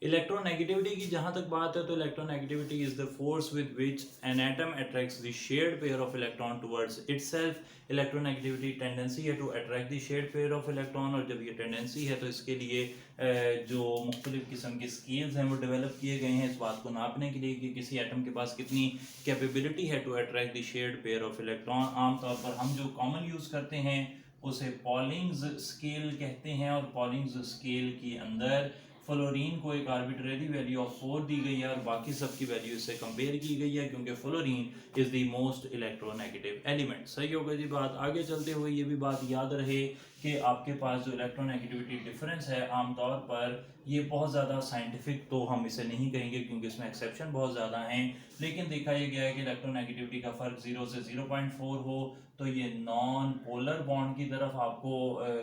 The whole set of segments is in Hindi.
इलेक्ट्रोनेगेटिविटी की जहाँ तक बात है तो electronegativity is the force with which an atom attracts the shared pair of electron towards itself. Electronegativity tendency है to attract the shared pair of electron, और जब ये टेंडेंसी है तो इसके लिए जो मुख्तलिफ किस्म के स्केल्स हैं वो डेवलप किए गए हैं इस बात को नापने के लिए कि किसी एटम के पास कितनी कैपेबिलिटी है to attract the shared pair of electron. आमतौर पर हम जो कॉमन यूज़ करते हैं उसे पॉलिंग्स स्केल कहते हैं, और पॉलिंग्स स्केल के अंदर फ्लोरीन को एक आर्बिट्रेरी वैल्यू ऑफ 4 दी गई है और बाकी सब की वैल्यू इससे कंपेयर की गई है क्योंकि fluorine is the most electronegative element. सही हो गई जी बात। आगे चलते हुए ये भी बात याद रहे कि आपके पास जो इलेक्ट्रोनेगेटिविटी डिफरेंस है आमतौर पर ये बहुत ज़्यादा साइंटिफिक तो हम इसे नहीं कहेंगे क्योंकि इसमें एक्सेप्शन बहुत ज़्यादा हैं, लेकिन देखा यह गया है कि इलेक्ट्रोनेगेटिविटी का फ़र्क 0 से 0.4 हो तो ये नॉन पोलर बॉन्ड की तरफ आपको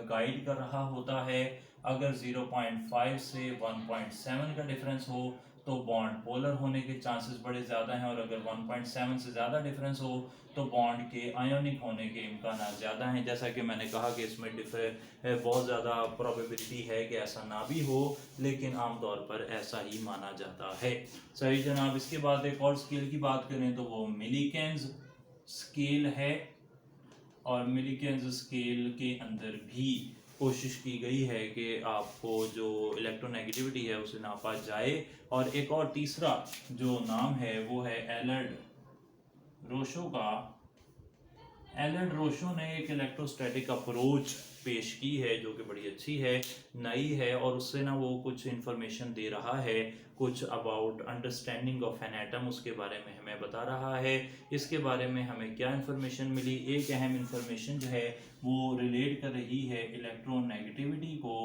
गाइड कर रहा होता है। अगर 0.5 से 1.7 का डिफरेंस हो तो बॉन्ड पोलर होने के चांसेस बड़े ज़्यादा हैं, और अगर 1.7 से ज़्यादा डिफरेंस हो तो बॉन्ड के आयोनिक होने के इम्कान ज़्यादा हैं। जैसा कि मैंने कहा कि इसमें बहुत ज़्यादा प्रोबेबिलिटी है कि ऐसा ना भी हो, लेकिन आमतौर पर ऐसा ही माना जाता है। सही जनाब। इसके बाद एक और स्केल की बात करें तो वो मिलीकेन्स स्केल है, और मिलीकेन्स स्केल के अंदर भी कोशिश की गई है कि आपको जो इलेक्ट्रोनेगेटिविटी है उसे नापा जाए। और एक और तीसरा जो नाम है वो है एलर्ड रोशो का। एलर्ड रोशो ने एक इलेक्ट्रोस्टैटिक अप्रोच पेश की है जो कि बड़ी अच्छी है, नई है, और उससे ना वो कुछ इन्फॉर्मेशन दे रहा है, कुछ about understanding of an atom उसके बारे में हमें बता रहा है। इसके बारे में हमें क्या इन्फॉर्मेशन मिली? एक अहम इन्फॉर्मेशन जो है वो रिलेट कर रही है इलेक्ट्रोनेगेटिविटी को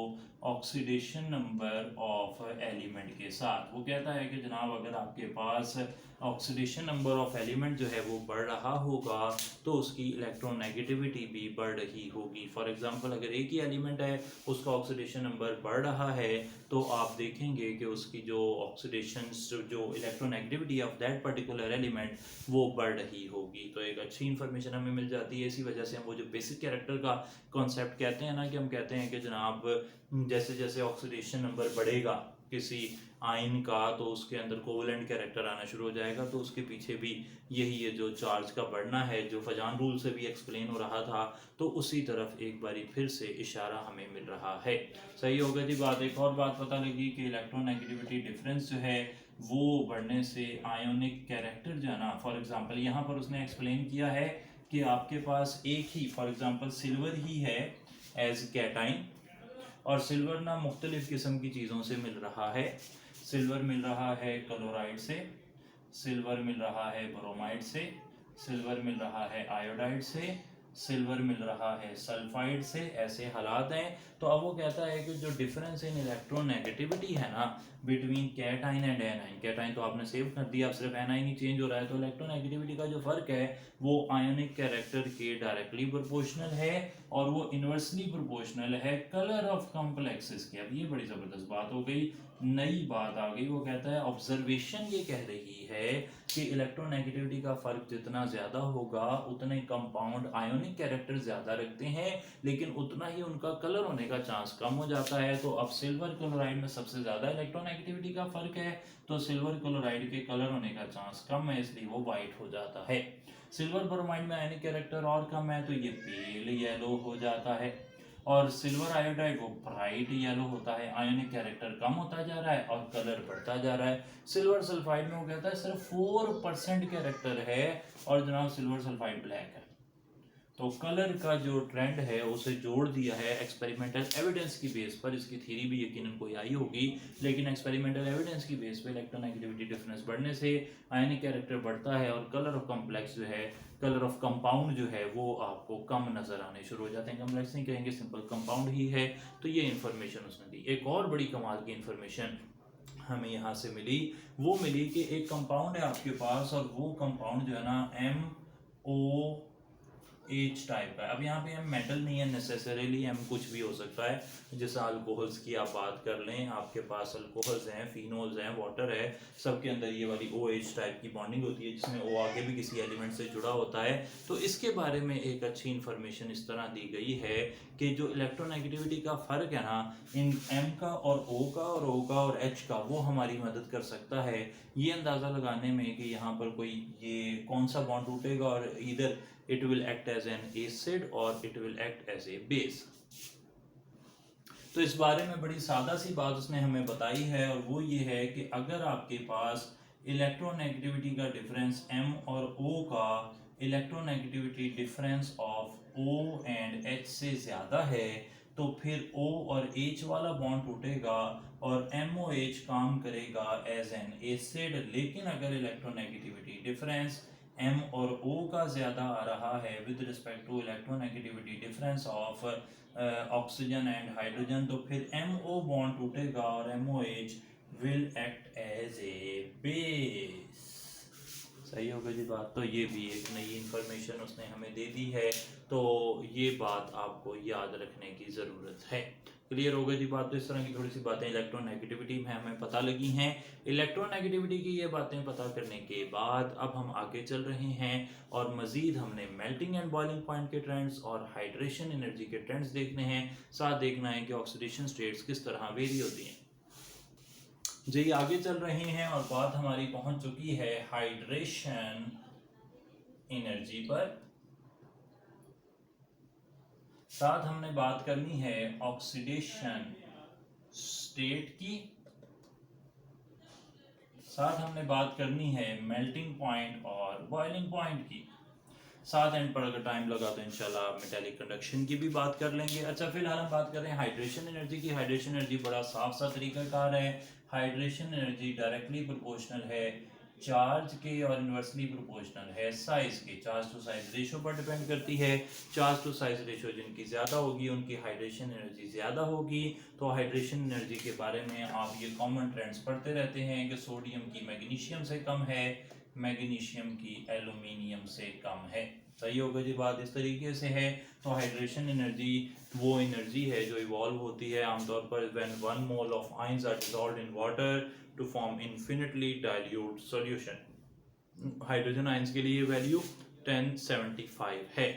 ऑक्सीडेशन नंबर ऑफ एलिमेंट के साथ। वो कहता है कि जनाब अगर आपके पास ऑक्सीडेशन नंबर ऑफ एलिमेंट जो है वो बढ़ रहा होगा तो उसकी इलेक्ट्रोनेगेटिविटी भी बढ़ रही होगी। फॉर एग्जांपल अगर एक ही एलिमेंट है उसका ऑक्सीडेशन नंबर बढ़ रहा है तो आप देखेंगे कि उसकी जो ऑक्सीडेशन जो electronegativity of that particular element वो बढ़ रही होगी। तो एक अच्छी इन्फॉर्मेशन हमें मिल जाती है। इसी वजह से हम वो जो बेसिक कैरेक्टर का कॉन्सेप्ट कहते हैं ना, कि हम कहते हैं कि जनाब जैसे जैसे ऑक्सीडेशन नंबर बढ़ेगा किसी आयन का तो उसके अंदर कोवेलेंट कैरेक्टर आना शुरू हो जाएगा। तो उसके पीछे भी यही है जो चार्ज का बढ़ना है, जो फजान रूल से भी एक्सप्लेन हो रहा था, तो उसी तरफ एक बारी फिर से इशारा हमें मिल रहा है। सही हो गई जी बात। एक और बात पता लगी कि इलेक्ट्रोनेगेटिविटी डिफरेंस जो है वो बढ़ने से आयोनिक कैरेक्टर जो है ना, फॉर एग्जांपल यहाँ पर उसने एक्सप्लेन किया है कि आपके पास एक ही फॉर एग्जांपल सिल्वर ही है एज कैटाइन, और सिल्वर ना मुख्तलिफ किस्म की चीज़ों से मिल रहा है। सिल्वर मिल रहा है क्लोराइड से, सिल्वर मिल रहा है ब्रोमाइड से, सिल्वर मिल रहा है आयोडाइड से, सिल्वर मिल रहा है सल्फाइड से। ऐसे हालात हैं। तो अब वो कहता है कि जो डिफरेंस इन इलेक्ट्रोनेगेटिविटी है ना between cation and A9, cation तो आपने सेव कर दिया, अब सिर्फ एनाइन ही चेंज हो रहा है, तो इलेक्ट्रोनेगेटिविटी का जो फर्क है वो आयोनिक कैरेक्टर के डायरेक्टली प्रोपोर्शनल है और वो इन्वर्सली प्रोपोर्शनल है कलर ऑफ कॉम्प्लेक्सेस के। अब ये बड़ी ज़बरदस्त बात हो गई, नई बात आ गई। वो कहता है ऑब्जर्वेशन ये कह रही है कि इलेक्ट्रोनेगेटिविटी का फर्क जितना ज़्यादा होगा उतने कंपाउंड आयोनिक कैरेक्टर ज़्यादा रखते हैं, लेकिन उतना ही उनका कलर होने का चांस कम हो जाता है। तो अब सिल्वर क्लोराइड में सबसे ज़्यादा इलेक्ट्रोनेगेटिविटी का फर्क है, तो सिल्वर क्लोराइड के कलर होने का चांस कम है, इसलिए वो वाइट हो जाता है। सिल्वर ब्रोमाइड में आयनिक कैरेक्टर और कम है तो ये पेल येलो हो जाता है, और सिल्वर आयोडाइड वो ब्राइट येलो होता है, आयोनिक कैरेक्टर कम होता जा रहा है और कलर बढ़ता जा रहा है। सिल्वर सल्फाइड में वो कहता है सिर्फ 4% कैरेक्टर है, और जनाब सिल्वर सल्फाइड ब्लैक है। तो कलर का जो ट्रेंड है उसे जोड़ दिया है एक्सपेरिमेंटल एविडेंस की बेस पर। इसकी थ्योरी भी यकीनन कोई आई होगी, लेकिन एक्सपेरिमेंटल एविडेंस की बेस पर इलेक्ट्रोनेगेटिविटी डिफरेंस बढ़ने से आयनिक कैरेक्टर बढ़ता है और कलर ऑफ कॉम्प्लेक्स जो है, कलर ऑफ कंपाउंड जो है वो आपको कम नजर आने शुरू हो जाते हैं। कॉम्प्लेक्स नहीं कहेंगे, सिंपल कंपाउंड ही है। तो ये इन्फॉर्मेशन उसने दी। एक और बड़ी कमाल की इन्फॉर्मेशन हमें यहाँ से मिली, वो मिली कि एक कंपाउंड है आपके पास और वो कंपाउंड जो है ना MO एच टाइप का है। अब यहाँ पे हम मेटल नहीं है नेसेसरीली, हम कुछ भी हो सकता है। जैसे अल्कोहल्स की आप बात कर लें, आपके पास अल्कोहल्स हैं, फिनोल्स हैं, वाटर है, सबके अंदर ये वाली ओ एच टाइप की बॉन्डिंग होती है जिसमें ओ आगे भी किसी एलिमेंट से जुड़ा होता है। तो इसके बारे में एक अच्छी इन्फॉर्मेशन इस तरह दी गई है कि जो इलेक्ट्रोनेगेटिविटी का फ़र्क है ना इन एम का और ओ का और ओ का और एच का, वो हमारी मदद कर सकता है ये अंदाज़ा लगाने में कि यहाँ पर कोई ये कौन सा बॉन्ड टूटेगा, और इधर it will act as an acid or it will act as a base। तो इस बारे में बड़ी सादा सी बात उसने हमें बताई है, और वो ये है कि अगर आपके पास इलेक्ट्रोनेगेटिविटी का डिफरेंस M और O का electronegativity difference of O and H से ज़्यादा है तो फिर O और H वाला बॉन्ड टूटेगा और MOH काम करेगा एज एन एसिड। लेकिन अगर इलेक्ट्रोनेगेटिविटी डिफरेंस M और O का ज़्यादा आ रहा है with respect to electronegativity difference of oxygen and hydrogen, तो फिर MO बॉन्ड टूटेगा और MOH will act as a base. सही होगा जी बात। तो ये भी एक नई इन्फॉर्मेशन उसने हमें दे दी है, तो ये बात आपको याद रखने की ज़रूरत है। क्लियर हो गई जी बात। तो इस तरह की थोड़ी सी बातें इलेक्ट्रोनेगेटिविटी में हमें पता लगी हैं। इलेक्ट्रोनेगेटिविटी की ये बातें पता करने के बाद अब हम आगे चल रहे हैं और मज़ीद हमने मेल्टिंग एंड बॉइलिंग पॉइंट के ट्रेंड्स और हाइड्रेशन एनर्जी के ट्रेंड्स देखने हैं। साथ देखना है कि ऑक्सीडेशन स्टेट्स किस तरह वेरी होती हैं। जी आगे चल रहे हैं और बात हमारी पहुंच चुकी है हाइड्रेशन एनर्जी पर। साथ हमने बात करनी है ऑक्सीडेशन स्टेट की। साथ हमने बात करनी है मेल्टिंग पॉइंट और बॉइलिंग पॉइंट की। साथ एंड पर अगर टाइम लगा तो इंशाल्लाह मेटालिक कंडक्शन की भी बात कर लेंगे। अच्छा फिलहाल हम बात कर रहे हैं हाइड्रेशन एनर्जी की। हाइड्रेशन एनर्जी बड़ा साफ सा तरीकाकार है। हाइड्रेशन एनर्जी डायरेक्टली प्रोपोर्शनल है चार्ज के और इन्वर्सली प्रोपोर्शनल है साइज के। चार्ज टू साइज रेशो पर डिपेंड करती है। चार्ज टू साइज रेशो जिनकी ज़्यादा होगी उनकी हाइड्रेशन एनर्जी ज़्यादा होगी। तो हाइड्रेशन एनर्जी के बारे में आप ये कॉमन ट्रेंड्स पढ़ते रहते हैं कि सोडियम की मैग्नीशियम से कम है, मैग्नीशियम की एल्यूमिनियम से कम है। सही होगा जी बात। इस तरीके से है। तो हाइड्रेशन एनर्जी वो एनर्जी है जो इवॉल्व होती है आमतौर पर when 1 mole of ions are dissolved in water to form infinitely dilute solution. Hydrogen ions के लिए वैल्यू 1075 है।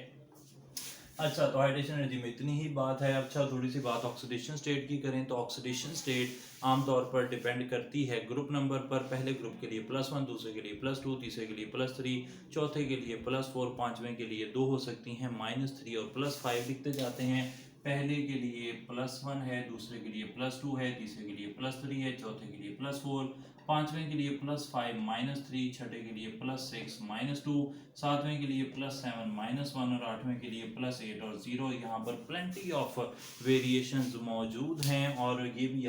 अच्छा तो हाइड्रेशन एनर्जी में इतनी ही बात है। अच्छा थोड़ी सी बात ऑक्सीडेशन स्टेट की करें तो ऑक्सीडेशन स्टेट आमतौर पर डिपेंड करती है ग्रुप नंबर पर। पहले ग्रुप के लिए +1, दूसरे के लिए +2, तीसरे के लिए +3, चौथे के लिए +4, पांचवें के लिए 2 हो सकती हैं -3 और +5 लिखते जाते हैं। पहले के लिए +1 है, दूसरे के लिए +2 है, तीसरे के लिए +3 है, चौथे के लिए +4, पांचवें के लिए +5 -3, छठे के लिए +6 -2, सातवें के लिए +7 -1 और आठवें के लिए +8 और 0। यहाँ पर प्लेंटी ऑफ वेरिएशंस मौजूद हैं और ये भी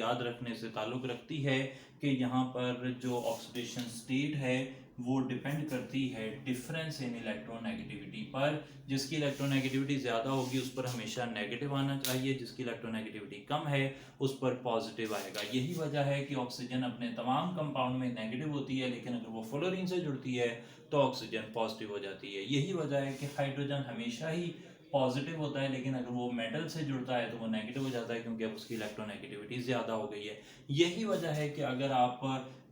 याद रखने से ताल्लुक़ रखती है कि यहाँ पर जो ऑक्सीडेशन स्टेट है वो डिपेंड करती है डिफरेंस इन इलेक्ट्रोनेगेटिविटी पर। जिसकी इलेक्ट्रोनेगेटिविटी ज़्यादा होगी उस पर हमेशा नेगेटिव आना चाहिए, जिसकी इलेक्ट्रोनेगेटिविटी कम है उस पर पॉजिटिव आएगा। यही वजह है कि ऑक्सीजन अपने तमाम कंपाउंड में नेगेटिव होती है, लेकिन अगर वो फ्लोरीन से जुड़ती है तो ऑक्सीजन पॉजिटिव हो जाती है। यही वजह है कि हाइड्रोजन हमेशा ही पॉजिटिव होता है, लेकिन अगर वो मेटल से जुड़ता है तो वो नेगेटिव हो जाता है क्योंकि अब उसकी इलेक्ट्रोनेगेटिविटी ज़्यादा हो गई है। यही वजह है कि अगर आप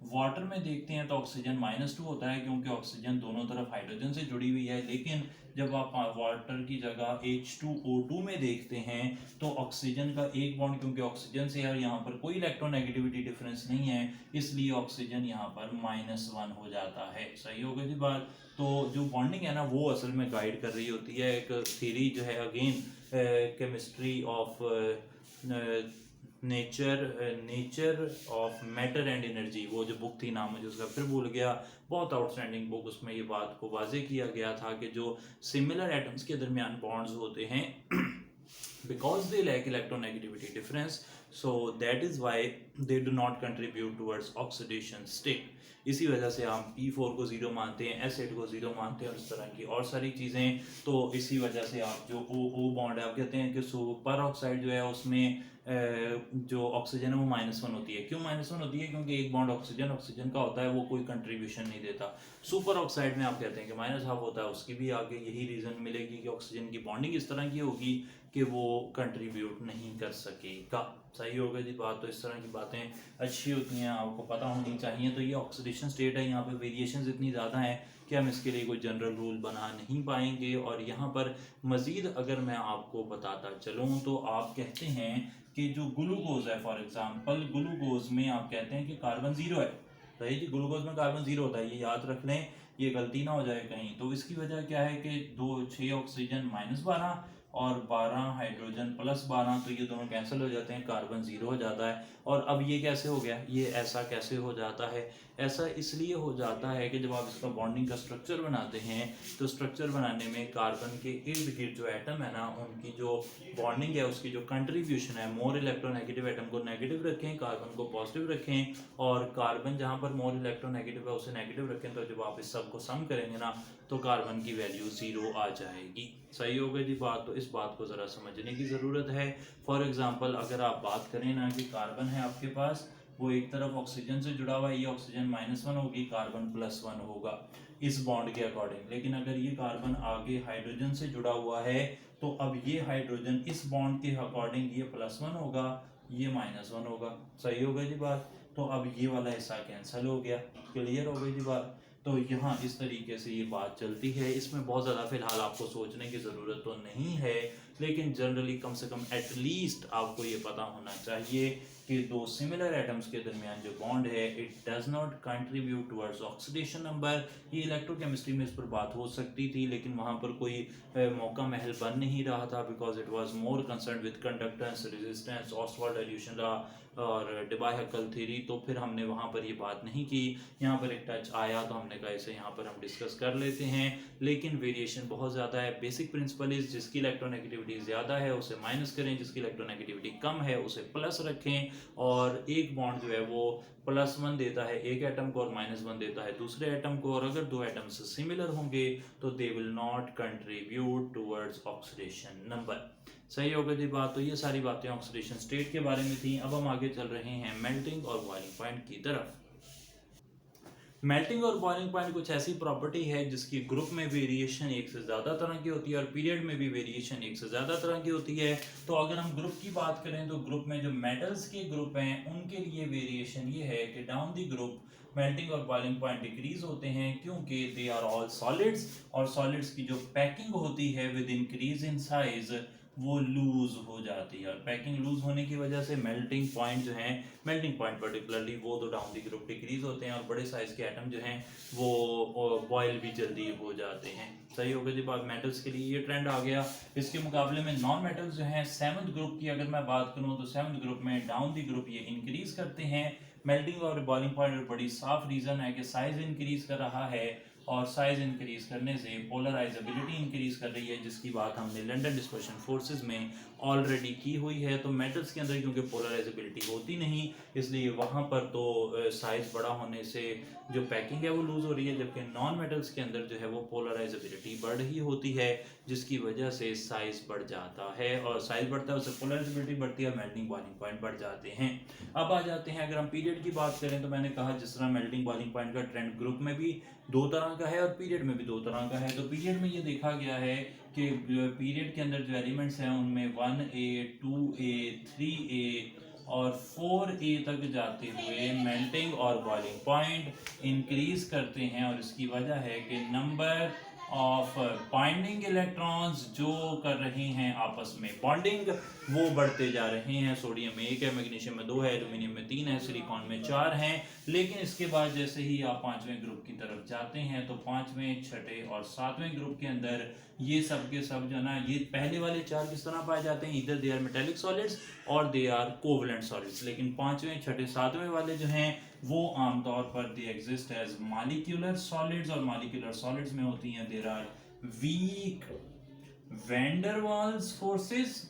वाटर में देखते हैं तो ऑक्सीजन -2 होता है क्योंकि ऑक्सीजन दोनों तरफ हाइड्रोजन से जुड़ी हुई है। लेकिन जब आप वाटर की जगह H2O2 में देखते हैं तो ऑक्सीजन का एक बॉन्ड, क्योंकि ऑक्सीजन से यार यहाँ पर कोई इलेक्ट्रोनेगेटिविटी डिफरेंस नहीं है, इसलिए ऑक्सीजन यहाँ पर -1 हो जाता है। सही होगा जी बात। तो जो बॉन्डिंग है ना वो असल में गाइड कर रही होती है एक थ्योरी जो है again chemistry of nature of matter and energy. वो जो बुक थी नाम मुझे उसका फिर भूल गया, बहुत आउटस्टैंडिंग बुक। उसमें ये बात को वाजे किया गया था कि जो सिमिलर एटम्स के दरमियान बॉन्ड्स होते हैं because they lack electronegativity difference, so that is why they do not contribute towards oxidation state। इसी वजह से हम P4 को 0 मानते हैं, S8 को 0 मानते हैं और इस तरह की और सारी चीज़ें। तो इसी वजह से आप जो O बॉन्ड है आप कहते हैं कि सुपर ऑक्साइड जो है उसमें जो ऑक्सीजन है वो -1 होती है। क्यों -1 होती है? क्योंकि एक बॉन्ड ऑक्सीजन का होता है, वो कोई कंट्रीब्यूशन नहीं देता। सुपर ऑक्साइड में आप कहते हैं कि -12 होता है, उसकी भी आगे यही रीज़न मिलेगी कि ऑक्सीजन की बॉन्डिंग इस तरह की होगी कि वो कंट्रीब्यूट नहीं कर सकेगा। सही होगा जी बात। तो इस तरह की बातें अच्छी होती हैं, आपको पता होनी चाहिए। तो ये ऑक्सीडेशन स्टेट है, यहाँ पे वेरिएशंस इतनी ज़्यादा हैं कि हम इसके लिए कोई जनरल रूल बना नहीं पाएंगे। और यहाँ पर मज़ीद अगर मैं आपको बताता चलूँ तो आप कहते हैं कि जो ग्लूकोज है, फॉर एग्जांपल ग्लूकोज में आप कहते हैं कि कार्बन 0 है। सही जी, ग्लूकोज में कार्बन 0 होता है, ये याद रख लें, ये गलती ना हो जाए कहीं। तो इसकी वजह क्या है कि 6 ऑक्सीजन -12 और 12 हाइड्रोजन +12, तो ये दोनों कैंसिल हो जाते हैं, कार्बन 0 हो जाता है। और अब ये कैसे हो गया? ये ऐसा कैसे हो जाता है? ऐसा इसलिए हो जाता है कि जब आप इसका बॉन्डिंग का स्ट्रक्चर बनाते हैं तो स्ट्रक्चर बनाने में कार्बन के इर्द गिर्द जो एटम है ना, उनकी जो बॉन्डिंग है, उसकी जो कंट्रीब्यूशन है, मोर इलेक्ट्रोनेगेटिव एटम को नेगेटिव रखें, कार्बन को पॉजिटिव रखें, और कार्बन जहाँ पर मोर इलेक्ट्रोनेगेटिव है उसे नेगेटिव रखें। तो जब आप इस सब को सम करेंगे ना तो कार्बन की वैल्यू 0 आ जाएगी। सही हो गई जी बात। तो इस बात को ज़रा समझने की ज़रूरत है। फॉर एग्जांपल अगर आप बात करें ना कि कार्बन है आपके पास, वो एक तरफ ऑक्सीजन से जुड़ा हुआ है, ये ऑक्सीजन -1 होगी, कार्बन +1 होगा इस बॉन्ड के अकॉर्डिंग। लेकिन अगर ये कार्बन आगे हाइड्रोजन से जुड़ा हुआ है तो अब ये हाइड्रोजन इस बॉन्ड के अकॉर्डिंग ये +1 होगा, ये -1 होगा। सही हो गई जी बात। तो अब ये वाला हिस्सा कैंसिल हो गया। क्लियर हो गई जी बात। तो यहाँ इस तरीके से ये बात चलती है। इसमें बहुत ज़्यादा फिलहाल आपको सोचने की ज़रूरत तो नहीं है, लेकिन जनरली कम से कम एटलीस्ट आपको ये पता होना चाहिए कि दो सिमिलर एटम्स के दरमियान जो बॉन्ड है, it does not contribute towards oxidation number. ये इलेक्ट्रोकेमिस्ट्री में इस पर बात हो सकती थी, लेकिन वहाँ पर कोई मौका महल बन नहीं रहा था, because it was more concern with conductance, resistance, Ostwald dilution law और डेबाय-हक्कल थ्योरी। तो फिर हमने वहाँ पर ये बात नहीं की। यहाँ पर एक टच आया तो हमने कहा इसे यहाँ पर हम डिस्कस कर लेते हैं। लेकिन वेरिएशन बहुत ज़्यादा है। बेसिक प्रिंसिपल इज जिसकी इलेक्ट्रोनेगेटिविटी ज़्यादा है उसे माइनस करें, जिसकी इलेक्ट्रोनेगेटिविटी कम है उसे प्लस रखें। और एक बॉन्ड जो है वो +1 देता है एक एटम को और -1 देता है दूसरे एटम को। और अगर दो एटम्स सिमिलर होंगे तो they will not contribute towards oxidation number. सही हो गई जी बात। तो ये सारी बातें ऑक्सीडेशन स्टेट के बारे में थी। अब हम आगे चल रहे हैं मेल्टिंग और बॉइलिंग पॉइंट की तरफ। मेल्टिंग और बॉइलिंग पॉइंट कुछ ऐसी प्रॉपर्टी है जिसकी ग्रुप में वेरिएशन एक से ज़्यादा तरह की होती है और पीरियड में भी वेरिएशन एक से ज़्यादा तरह की होती है। तो अगर हम ग्रुप की बात करें तो ग्रुप में जो मेटल्स के ग्रुप हैं उनके लिए वेरिएशन ये है कि डाउन द ग्रुप मेल्टिंग और बॉइलिंग पॉइंट डिक्रीज होते हैं, क्योंकि दे आर ऑल सॉलिड्स, और सॉलिड्स की जो पैकिंग होती है विद इंक्रीज इन साइज वो लूज हो जाती है। और पैकिंग लूज होने की वजह से मेल्टिंग पॉइंट जो है, मेल्टिंग पॉइंट पर्टिकुलरली वो तो डाउन दी ग्रुप डिक्रीज होते हैं और बड़े साइज के एटम जो हैं वो बॉयल भी जल्दी हो जाते हैं। सही हो गया जी बात। मेटल्स के लिए ये ट्रेंड आ गया। इसके मुकाबले में नॉन मेटल्स जो हैं, सेवंथ ग्रुप की अगर मैं बात करूं तो सेवंथ ग्रुप में डाउन दी ग्रुप ये इंक्रीज करते हैं। मेल्टिंग और बॉइलिंग पॉइंट बड़ी साफ रीजन है कि साइज इंक्रीज कर रहा है और साइज इंक्रीज करने से पोलराइजेबिलिटी इंक्रीज कर रही है, जिसकी बात हमने लंदन डिस्पर्शन फोर्सेस में ऑलरेडी की हुई है। तो मेटल्स के अंदर क्योंकि पोलराइजेबिलिटी होती नहीं, इसलिए वहाँ पर तो साइज बड़ा होने से जो पैकिंग है वो लूज हो रही है, जबकि नॉन मेटल्स के अंदर जो है वो पोलराइजेबिलिटी बढ़ ही होती है, जिसकी वजह से साइज बढ़ जाता है। और साइज बढ़ता है उससे पोलराइजेबिलिटी बढ़ती है, मेल्टिंग बॉइलिंग पॉइंट बढ़ जाते हैं। अब आ जाते हैं, अगर हम पीरियड की बात करें तो मैंने कहा जिस तरह मेल्टिंग बॉइलिंग पॉइंट का ट्रेंड ग्रुप में भी दो तरह का है और पीरियड में भी दो तरह का है। तो पीरियड में ये देखा गया है कि पीरियड के अंदर जो एलिमेंट्स हैं उनमें 1A 2A 3A और 4A तक जाते हुए मेल्टिंग और बॉइलिंग पॉइंट इंक्रीज करते हैं। और इसकी वजह है कि नंबर ऑफ बाइंडिंग इलेक्ट्रॉन्स जो कर रहे हैं आपस में बॉन्डिंग वो बढ़ते जा रहे हैं। सोडियम में 1 है, मैग्नीशियम में 2 है, एल्यूमिनियम में 3 है, सिलिकॉन में 4 हैं। लेकिन इसके बाद जैसे ही आप पांचवें ग्रुप की तरफ जाते हैं तो पांचवें, छठे और सातवें ग्रुप के अंदर ये सब के सब जो ना, ये पहले वाले 4 किस तरह पाए जाते हैं, इधर दे आर मेटेलिक सॉलिड्स और दे आर कोवलेंट सॉलिड्स। लेकिन पांचवें, छठे, सातवें वाले जो हैं वो आमतौर पर they exist as molecular solids, और मॉलिक्यूलर सॉलिड्स में होती हैं there are weak van der Waals forces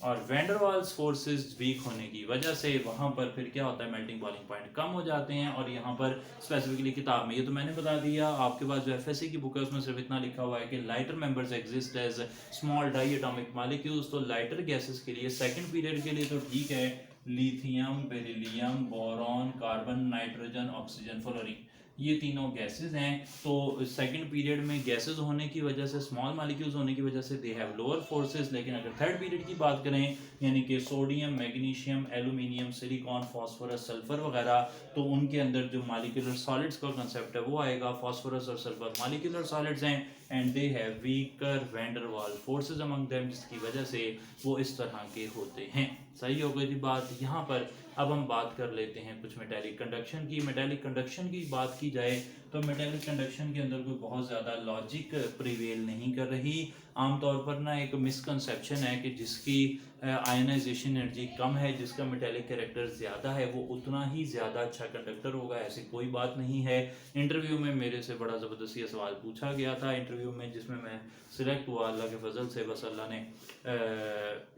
और वैंडरवाल्स फोर्सेस वीक होने की वजह से वहाँ पर फिर क्या होता है, मेल्टिंग बॉइलिंग पॉइंट कम हो जाते हैं। और यहाँ पर स्पेसिफिकली किताब में ये तो मैंने बता दिया, आपके पास जो एफएससी की बुक है उसमें सिर्फ इतना लिखा हुआ है कि lighter members exist as small diatomic molecules. तो लाइटर गैसेस के लिए सेकंड पीरियड के लिए तो ठीक है, lithium, beryllium, boron, carbon, nitrogen, oxygen, fluorine, ये तीनों गैसेस हैं। तो सेकंड पीरियड में गैसेस होने की वजह से, स्मॉल मॉलिक्यूल्स होने की वजह से दे हैव लोअर फोर्सेस। लेकिन अगर थर्ड पीरियड की बात करें, यानी कि sodium, magnesium, aluminium, silicon, phosphorus, sulphur वगैरह, तो उनके अंदर जो मॉलिक्यूलर सॉलिड्स का कंसेप्ट है वो आएगा। फास्फोरस और सल्फर मॉलिक्यूलर सॉलिड्स हैं and they have weaker wander वाल फोर्सेज अमंग देम, जिसकी वजह से वो इस तरह के होते हैं। सही हो गई थी बात। यहाँ पर अब हम बात कर लेते हैं कुछ मेटेलिक कंडक्शन की। मेटेलिक कंडक्शन की बात की जाए तो मेटेलिक कंडक्शन के अंदर कोई बहुत ज़्यादा लॉजिक प्रिवेल नहीं कर रही। आमतौर पर ना एक मिसकंसेप्शन है कि जिसकी आयनाइजेशन एनर्जी कम है, जिसका मेटेलिक कैरेक्टर ज़्यादा है, वो उतना ही ज़्यादा अच्छा कंडक्टर होगा। ऐसी कोई बात नहीं है। इंटरव्यू में मेरे से बड़ा ज़बरदस्त ये सवाल पूछा गया था इंटरव्यू में, जिसमें मैं सिलेक्ट हुआ अल्लाह के फजल से, बस अल्लाह ने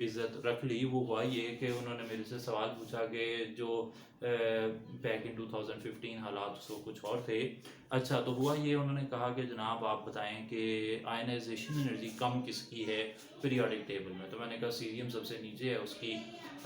इज़्ज़त रख ली। वो हुआ ये कि उन्होंने मेरे से सवाल पूछा कि जो बैक इन 2015 हालात उसको कुछ और थे। अच्छा, तो हुआ ये, उन्होंने कहा कि जनाब आप बताएं कि आयनाइजेशन एनर्जी कम किसकी है पीरियोडिक टेबल में। तो मैंने कहा सीरियम सबसे नीचे है, उसकी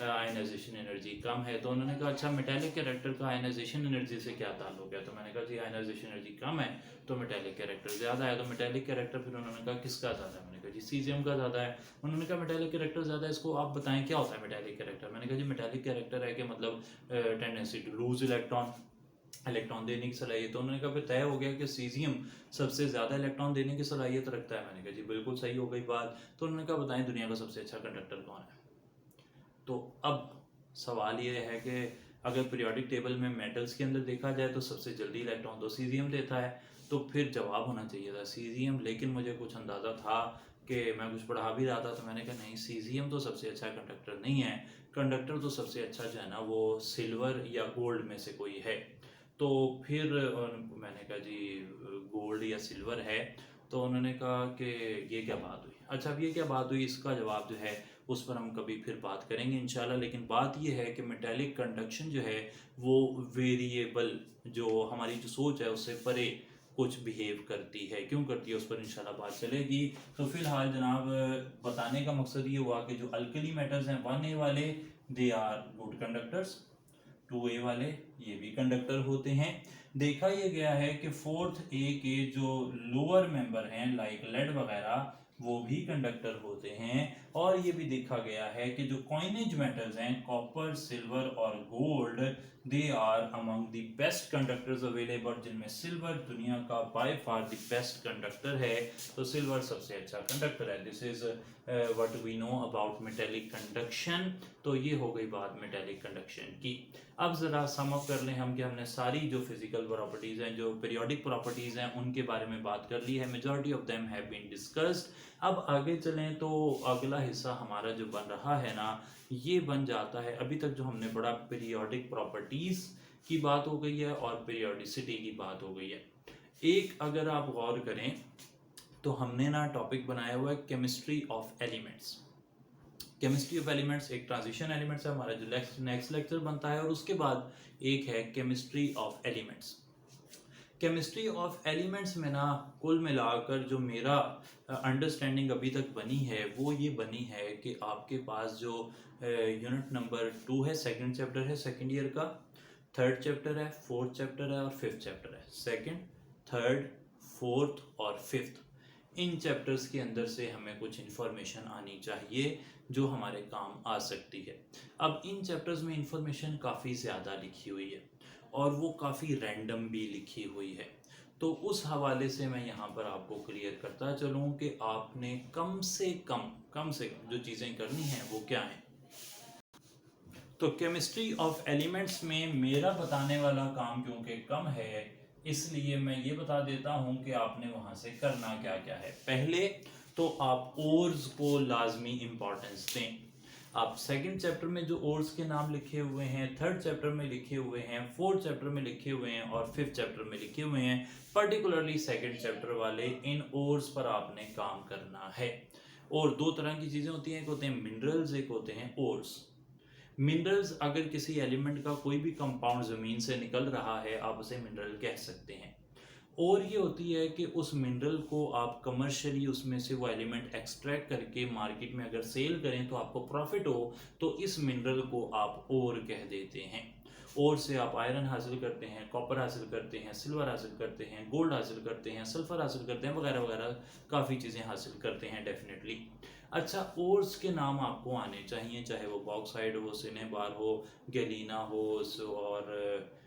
आयनाइजेशन एनर्जी कम है। तो उन्होंने कहा अच्छा मेटेलिक कैरेक्टर का आयनाइजेशन एनर्जी से क्या ताल्लुक है। तो मैंने कहा जी आयनाइजेशन एनर्जी कम है तो मेटेलिक कैरेक्टर ज़्यादा है। तो मेटेलिक कैरेक्टर फिर उन्होंने कहा किसका ज़्यादा है। मैंने कहा जी सीजियम का ज़्यादा है। उन्होंने कहा मेटेलिक कैरेक्टर ज़्यादा है, इसको आप बताएं क्या होता है मेटेलिक कैरेक्टर। मैंने कहा जी मेटेलिक कैरेक्टर है कि मतलब टेंडेंसी टू लूज इलेक्ट्रॉन देने की सलाहियत। तो उन्होंने कहा फिर तय हो गया कि सीजियम सबसे ज़्यादा इलेक्ट्रॉन देने की सलाहियत रखता है। मैंने कहा जी बिल्कुल सही हो गई बात। तो उन्होंने कहा बताएं दुनिया का सबसे अच्छा कंडक्टर कौन है। तो अब सवाल ये है कि अगर पीरियोडिक टेबल में मेटल्स के अंदर देखा जाए तो सबसे जल्दी इलेक्ट्रॉन तो सीजियम देता है, तो फिर जवाब होना चाहिए था सीजियम। लेकिन मुझे कुछ अंदाज़ा था कि मैं कुछ पढ़ा भी रहा था, तो मैंने कहा नहीं सीजियम तो सबसे अच्छा कंडक्टर नहीं है। कंडक्टर तो सबसे अच्छा जो है ना वो सिल्वर या गोल्ड में से कोई है। तो फिर मैंने कहा जी गोल्ड या सिल्वर है। तो उन्होंने कहा कि ये क्या बात हुई। अच्छा, अब ये क्या बात हुई, इसका जवाब जो है उस पर हम कभी फिर बात करेंगे इंशाल्लाह। लेकिन बात ये है कि मेटेलिक कंडक्शन जो है वो वेरिएबल, जो हमारी जो सोच है उससे परे कुछ बिहेव करती है। क्यों करती है उस पर इंशाल्लाह बात चलेगी। तो फिलहाल जनाब बताने का मकसद ये हुआ कि जो अल्कली मेटल्स हैं 1A वाले they are good conductors, 2A वाले ये भी कंडक्टर होते हैं। देखा ये गया है कि 4th A के जो लोअर मेंबर हैं लाइक लेड वगैरह वो भी कंडक्टर होते हैं। और ये भी देखा गया है कि जो कॉइनेज मेटल्स हैं कॉपर, सिल्वर और gold they are among the best conductors available, जिनमें सिल्वर दुनिया का by far the best conductor है। तो सिल्वर सबसे अच्छा कंडक्टर है। This is what we know about metallic conduction. तो ये हो गई बात मेटेलिक कंडक्शन की। अब ज़रा सम अप कर लें हम कि हमने सारी जो फिजिकल प्रॉपर्टीज़ हैं, जो पीरियोडिक प्रॉपर्टीज़ हैं, उनके बारे में बात कर ली है। Majority of them have been discussed. अब आगे चलें तो अगला हिस्सा हमारा जो बन रहा है ना, ये बन जाता है, अभी तक जो हमने पढ़ा पीरियोडिक प्रॉपर्टीज़ की बात हो गई है और पीरियोडिसिटी की बात हो गई है। एक अगर आप गौर करें तो हमने ना टॉपिक बनाया हुआ है chemistry of elements. Chemistry of elements एक ट्रांजिशन एलिमेंट्स है हमारा जो नेक्स्ट लेक्चर बनता है, और उसके बाद एक है chemistry of elements. Chemistry of elements में ना कुल मिलाकर जो मेरा अंडरस्टैंडिंग अभी तक बनी है वो ये बनी है कि आपके पास जो यूनिट नंबर 2 है, सेकंड चैप्टर है सेकंड ईयर का, थर्ड चैप्टर है, फोर्थ चैप्टर है और फिफ्थ चैप्टर है। सेकंड, थर्ड, फोर्थ और फिफ्थ, इन चैप्टर्स के अंदर से हमें कुछ इन्फॉर्मेशन आनी चाहिए जो हमारे काम आ सकती है। अब इन चैप्टर्स में इंफॉर्मेशन काफ़ी ज़्यादा लिखी हुई है और वो काफ़ी रैंडम भी लिखी हुई है। तो उस हवाले से मैं यहाँ पर आपको क्लियर करता चलूँ कि आपने कम से कम जो चीज़ें करनी हैं वो क्या हैं। तो केमिस्ट्री ऑफ एलिमेंट्स में मेरा बताने वाला काम क्योंकि कम है, इसलिए मैं ये बता देता हूँ कि आपने वहाँ से करना क्या क्या है। पहले तो आप ओर्स को लाजमी इम्पोर्टेंस दें। आप सेकंड चैप्टर में जो ओर्स के नाम लिखे हुए हैं, थर्ड चैप्टर में लिखे हुए हैं, फोर्थ चैप्टर में लिखे हुए हैं और फिफ्थ चैप्टर में लिखे हुए हैं, पर्टिकुलरली सेकंड चैप्टर वाले इन ओर्स पर आपने काम करना है। और दो तरह की चीज़ें होती हैं, एक होते हैं मिनरल्स, एक होते हैं ओर्स। मिनरल्स, अगर किसी एलिमेंट का कोई भी कंपाउंड ज़मीन से निकल रहा है आप उसे मिनरल कह सकते हैं। और ये होती है कि उस मिनरल को आप कमर्शियली उसमें से वो एलिमेंट एक्सट्रैक्ट करके मार्केट में अगर सेल करें तो आपको प्रॉफिट हो, तो इस मिनरल को आप ओर कह देते हैं। और से आप आयरन हासिल करते हैं, कॉपर हासिल करते हैं, सिल्वर हासिल करते हैं, गोल्ड हासिल करते हैं, सल्फर हासिल करते हैं, वगैरह वगैरह काफ़ी चीज़ें हासिल करते हैं डेफिनेटली। अच्छा, ओर्स के नाम आपको आने चाहिए, चाहे वो बॉक्साइड हो, सिनेबार हो, गैलीना हो, और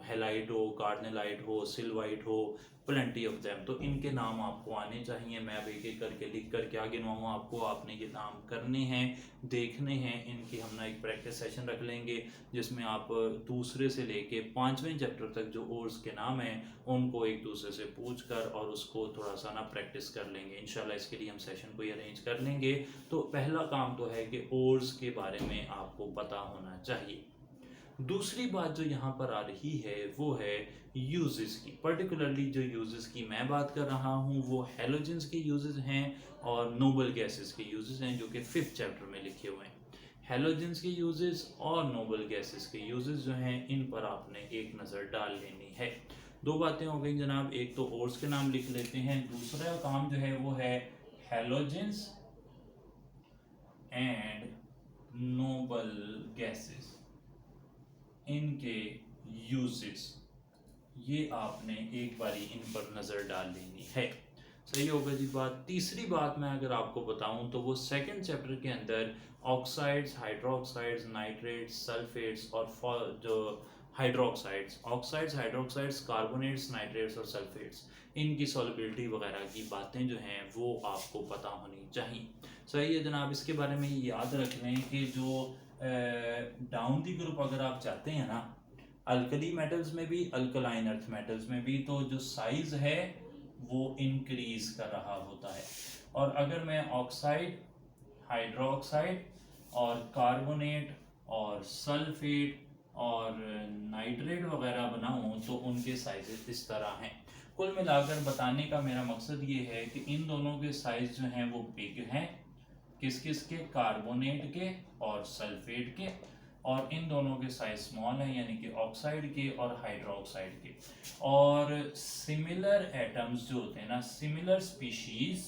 हेलाइट हो, कार्डनेलाइट हो, सिल्वाइट हो, प्लेंटी ऑफ देम। तो इनके नाम आपको आने चाहिए। मैं अब एक एक करके लिख कर क्या गिनवाऊँ आपको, आपने ये नाम करने हैं, देखने हैं। इनकी हम ना एक प्रैक्टिस सेशन रख लेंगे जिसमें आप दूसरे से लेके 5वें चैप्टर तक जो ओर्स के नाम हैं उनको एक दूसरे से पूछ कर और उसको थोड़ा सा ना प्रैक्टिस कर लेंगे। इंशाल्लाह इसके लिए हम सेशन को अरेंज कर लेंगे। तो पहला काम तो है कि ओर्स के बारे में आपको पता होना चाहिए। दूसरी बात जो यहाँ पर आ रही है वो है यूजेस की। पर्टिकुलरली जो यूजेस की मैं बात कर रहा हूँ वो हैलोजेंस के यूजेस हैं और नोबल गैसेस के यूजेस हैं, जो कि 5th चैप्टर में लिखे हुए हैं। हैलोजेंस के यूजेस और नोबल गैसेस के यूजेस जो हैं इन पर आपने एक नज़र डाल लेनी है। दो बातें हो गई जनाब, एक तो ओर्स के नाम लिख लेते हैं, दूसरा काम जो है वो है हैलोजेंस एंड नोबल गैसेस, इनके यूजेस, ये आपने एक बारी इन पर नज़र डाल लेनी है। सही होगा जी बात। तीसरी बात मैं अगर आपको बताऊं तो वो 2nd चैप्टर के अंदर ऑक्साइड्स, हाइड्रोक्साइड्स, नाइट्रेट्स, सल्फेट्स और जो hydroxides, oxides, hydroxides, carbonates, nitrates और सल्फेट्स, इनकी सॉल्युबिलिटी वगैरह की बातें जो हैं वो आपको पता होनी चाहिए। सही है जनाब। इसके बारे में याद रख लें कि जो डाउन दी ग्रुप अगर आप चाहते हैं ना, अल्कली मेटल्स में भी, अल्कलाइन अर्थ मेटल्स में भी, तो जो साइज है वो इंक्रीज कर रहा होता है। और अगर मैं ऑक्साइड, हाइड्रोक्साइड और कार्बोनेट और सल्फेट और नाइट्रेट वगैरह बनाऊं तो उनके साइजेस इस तरह हैं। कुल मिलाकर बताने का मेरा मकसद ये है कि इन दोनों के साइज जो हैं वो बिग हैं, किस किस के, कार्बोनेट के और सल्फेट के, और इन दोनों के साइज स्मॉल है यानी कि ऑक्साइड के और हाइड्रोक्साइड के। और सिमिलर एटम्स जो होते हैं ना, सिमिलर स्पीशीज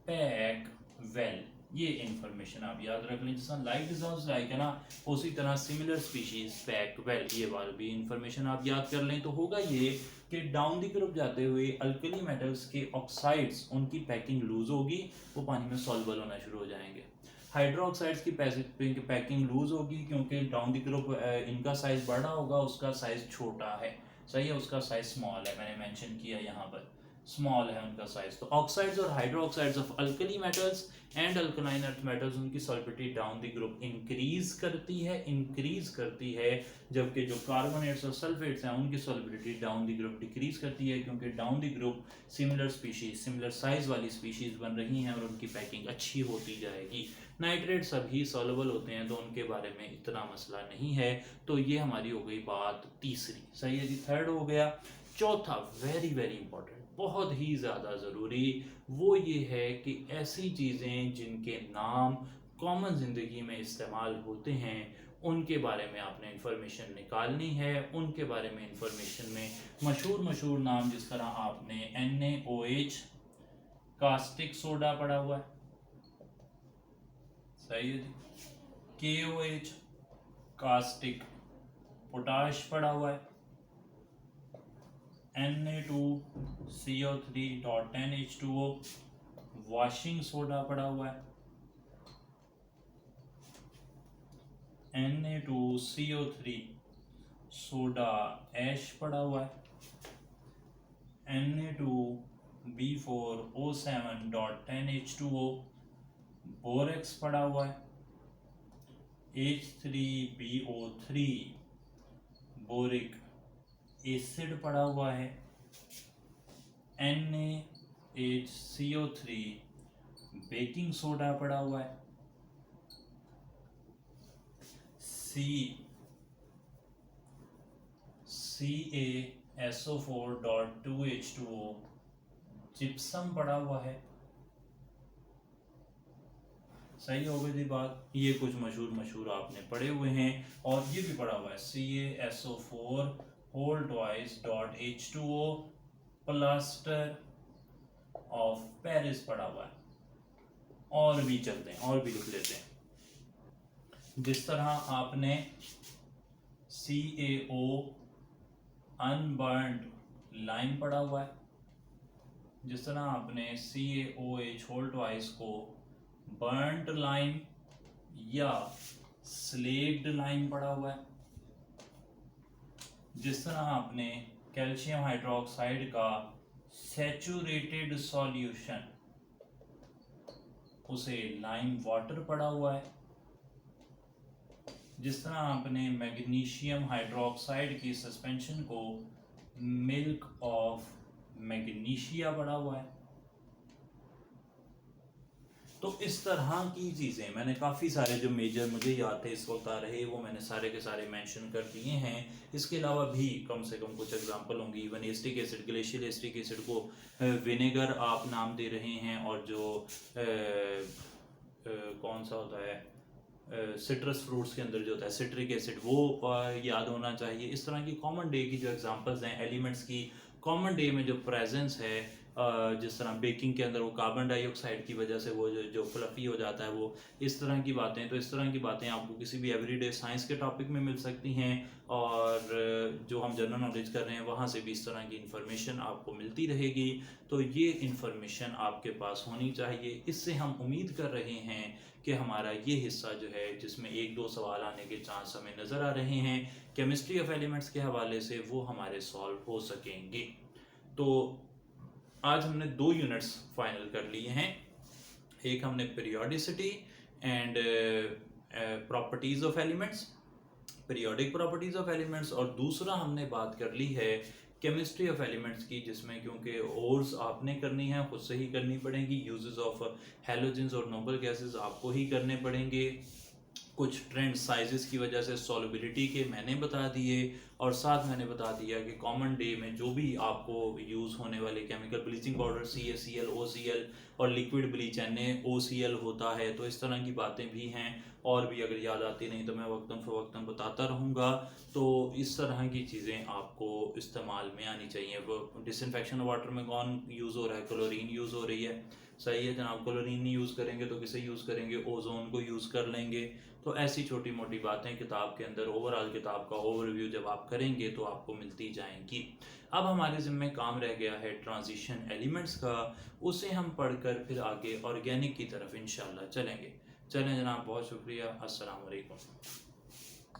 पैक वेल, ये इंफॉर्मेशन आप याद रख लें। जैसा लाइक डिजॉल्व्स लाइक है ना, उसी तरह सिमिलर स्पीशीज पैक वेल, ये वाली भी इंफॉर्मेशन आप याद कर लें। तो होगा ये कि डाउन दी ग्रुप जाते हुए अल्कली मेटल्स के ऑक्साइड्स, उनकी पैकिंग लूज होगी, वो पानी में सॉल्युबल होना शुरू हो जाएंगे। हाइड्रोक्साइड्स की पैकिंग लूज होगी क्योंकि डाउन दी ग्रुप इनका साइज बड़ा होगा, उसका साइज छोटा है। सही है, उसका साइज स्मॉल है, मैंने मेंशन किया यहाँ पर स्मॉल है उनका साइज। तो ऑक्साइड्स और hydroxides of alkali metals and alkaline earth metals, उनकी solubility down the group increase करती है, जबकि जो कार्बोनेट्स और सल्फेट्स हैं उनकी solubility down the group decrease करती है, क्योंकि down the group similar species, similar size वाली स्पीशीज बन रही हैं और उनकी पैकिंग अच्छी होती जाएगी। नाइट्रेट सभी सॉल्युबल होते हैं तो उनके बारे में इतना मसला नहीं है। तो ये हमारी हो गई बात तीसरी। सही है जी, थर्ड हो गया। चौथा वेरी वेरी इंपॉर्टेंट, बहुत ही ज़्यादा ज़रूरी, वो ये है कि ऐसी चीज़ें जिनके नाम कॉमन ज़िंदगी में इस्तेमाल होते हैं उनके बारे में आपने इंफॉर्मेशन निकालनी है। उनके बारे में इंफॉर्मेशन में मशहूर नाम, जिस तरह आपने NaOH कास्टिक सोडा पढ़ा हुआ है, सही है जी, KOH कास्टिक पोटाश पढ़ा हुआ है, Na2CO3.10H2O वॉशिंग सोडा पड़ा हुआ है, Na2CO3 सोडा ऐश पड़ा हुआ है, Na2B4O7.10H2O बोरेक्स पड़ा हुआ है, H3BO3 बोरिक एसिड पड़ा हुआ है, NaHCO3 बेकिंग सोडा पड़ा हुआ है, CaSO4.2H2O जिप्सम पड़ा हुआ है, सही हो गई थी बात। ये कुछ मशहूर आपने पढ़े हुए हैं, और ये भी पढ़ा हुआ है CaSO4 whole twice dot H2O plaster of Paris पढ़ा हुआ है। और भी चलते हैं, और भी लिख लेते हैं। जिस तरह आपने CaO अनबर्न्ड लाइम पढ़ा हुआ है, जिस तरह आपने CaOH होल ट्वाइस को बर्न्ट लाइम या स्लेक्ड लाइम पढ़ा हुआ है, जिस तरह आपने कैल्शियम हाइड्रोक्साइड का सैचुरेटेड सॉल्यूशन उसे लाइम वाटर पढ़ा हुआ है, जिस तरह आपने मैग्नीशियम हाइड्रोक्साइड की सस्पेंशन को मिल्क ऑफ मैग्नीशिया पढ़ा हुआ है। तो इस तरह की चीज़ें मैंने काफ़ी सारे जो मेजर मुझे याद थे इस वक्त आ रहे वो मैंने सारे के सारे मेंशन कर दिए हैं। इसके अलावा भी कम से कम कुछ एग्जांपल होंगी। Even acetic acid, glacial acetic acid को विनेगर आप नाम दे रहे हैं, और जो कौन सा होता है सिट्रस फ्रूट्स के अंदर जो होता है सिट्रिक एसिड, वो याद होना चाहिए। इस तरह की कॉमन डे की जो एग्जांपल्स हैं, एलिमेंट्स की कॉमन डे में जो प्रेजेंस है, जिस तरह बेकिंग के अंदर वो कार्बन डाइऑक्साइड की वजह से वो जो फ्लफी हो जाता है, वो इस तरह की बातें। तो इस तरह की बातें आपको किसी भी एवरीडे साइंस के टॉपिक में मिल सकती हैं, और जो हम जनरल नॉलेज कर रहे हैं वहाँ से भी इस तरह की इन्फॉर्मेशन आपको मिलती रहेगी। तो ये इन्फॉर्मेशन आपके पास होनी चाहिए। इससे हम उम्मीद कर रहे हैं कि हमारा ये हिस्सा जो है, जिसमें 1-2 सवाल आने के चांस हमें नज़र आ रहे हैं केमिस्ट्री ऑफ एलिमेंट्स के हवाले से, वो हमारे सॉल्व हो सकेंगे। तो आज हमने 2 यूनिट्स फाइनल कर लिए हैं। एक हमने periodicity and properties of elements, periodic properties of elements, और दूसरा हमने बात कर ली है केमिस्ट्री ऑफ एलिमेंट्स की, जिसमें क्योंकि ओर्स आपने करनी है, खुद से ही करनी पड़ेंगी। यूजेस ऑफ हैलोजेंस और नोबल गैसेस आपको ही करने पड़ेंगे। कुछ ट्रेंड साइजेस की वजह से सॉल्युबिलिटी के मैंने बता दिए, और साथ मैंने बता दिया कि कॉमन डे में जो भी आपको यूज़ होने वाले chemical, bleaching powder CaCl OCl, और लिक्विड ब्लीच NaOCl होता है। तो इस तरह की बातें भी हैं, और भी अगर याद आती नहीं तो मैं वक्तन फ़वक्तन बताता रहूँगा। तो इस तरह की चीज़ें आपको इस्तेमाल में आनी चाहिए। वो डिसइंफेक्शन वाटर में कौन यूज़ हो रहा है? क्लोरीन यूज़ हो रही है। सही है जनाब, क्लोरीन नहीं यूज़ करेंगे तो किसे यूज़ करेंगे? ओजोन को यूज़ कर लेंगे। तो ऐसी छोटी मोटी बातें किताब के अंदर, ओवरऑल किताब का ओवरव्यू जब आप करेंगे तो आपको मिलती जाएंगी। अब हमारे ज़िम्मे काम रह गया है ट्रांजिशन एलिमेंट्स का, उसे हम पढ़कर फिर आगे ऑर्गेनिक की तरफ इंशाल्लाह चलेंगे। चलें जनाब, बहुत शुक्रिया। अस्सलाम वालेकुम।